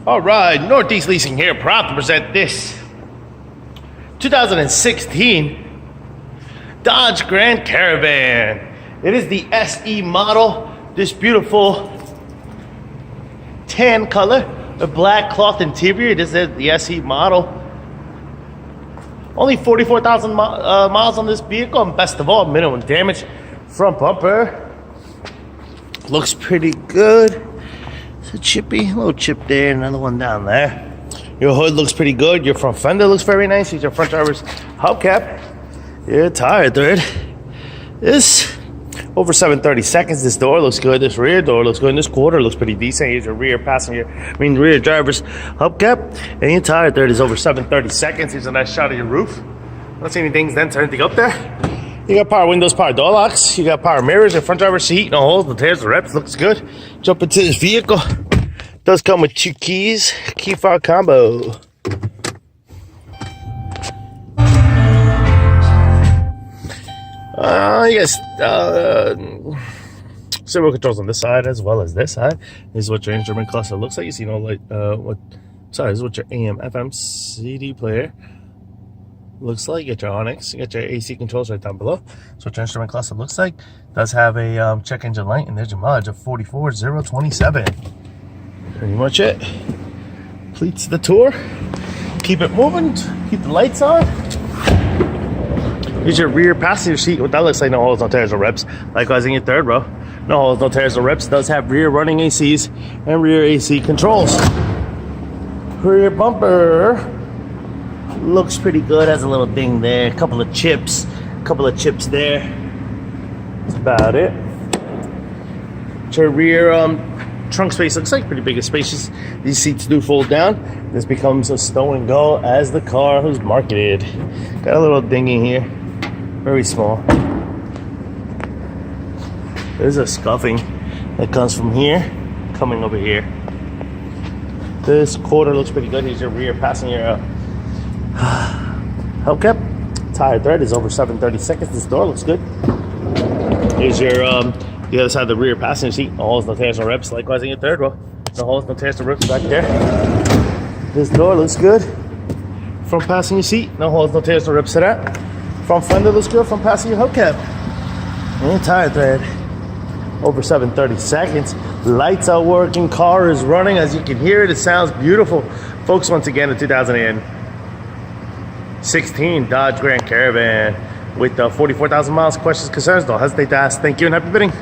All right, Northeast Leasing here, proud to present this 2016 Dodge Grand Caravan. It is the SE model, this beautiful tan color, a black cloth interior. This is the SE model. Only 44,000 miles on this vehicle, and best of all, minimum damage. Front bumper looks pretty good. It's a chippy, little chip there, another one down there. Your hood looks pretty good. Your front fender looks very nice. Here's your front driver's hubcap. Your tire thread is over 730 seconds. This door looks good. This rear door looks good. And this quarter looks pretty decent. Here's your rear rear driver's hubcap. And your tire thread is over 730 seconds. Here's a nice shot of your roof. Don't see anything dents or anything up there. You got power windows, power door locks. You got power mirrors, your front driver's seat, no holes, no tears, no reps. Looks good. Jump into this vehicle. Does come with 2 keys, key fob combo. You guys, several controls on this side as well as this side. This is what your instrument cluster looks like. You see no light. This is what your AM, FM, CD player looks like. You get your Onyx, you get your AC controls right down below. So what your instrument cluster looks like. Does have a check engine light, and there's your mileage of 44,027. Pretty much it. Completes the tour. Keep it moving. Keep the lights on. Here's your rear passenger seat. What that looks like, no holes, no tears, no rips. Likewise in your third row. No holes, no tears, no rips. It does have rear running ACs and rear AC controls. Rear bumper looks pretty good. Has a little ding there. A couple of chips there. That's about it. Your rear trunk space looks like pretty big and spacious. These seats do fold down. This becomes a stow and go as the car was marketed. Got a little dinghy here. Very small. There's a scuffing that comes from here, coming over here. This quarter looks pretty good. Here's your rear passenger hubcap. Tire thread is over 730 seconds. This door looks good. Here's your the other side of the rear passenger seat. No holes, no tears, no rips. Likewise in your third row. No holes, no tears, no rips back there. This door looks good. Front passenger seat. No holes, no tears, no rips to that. Front fender looks good. Front passenger hubcap. And tire thread. Over 730 seconds. Lights are working. Car is running. As you can hear it, it sounds beautiful. Folks, once again, the 2016 Dodge Grand Caravan with 44,000 miles. Questions, concerns, don't hesitate to ask. Thank you and happy bidding.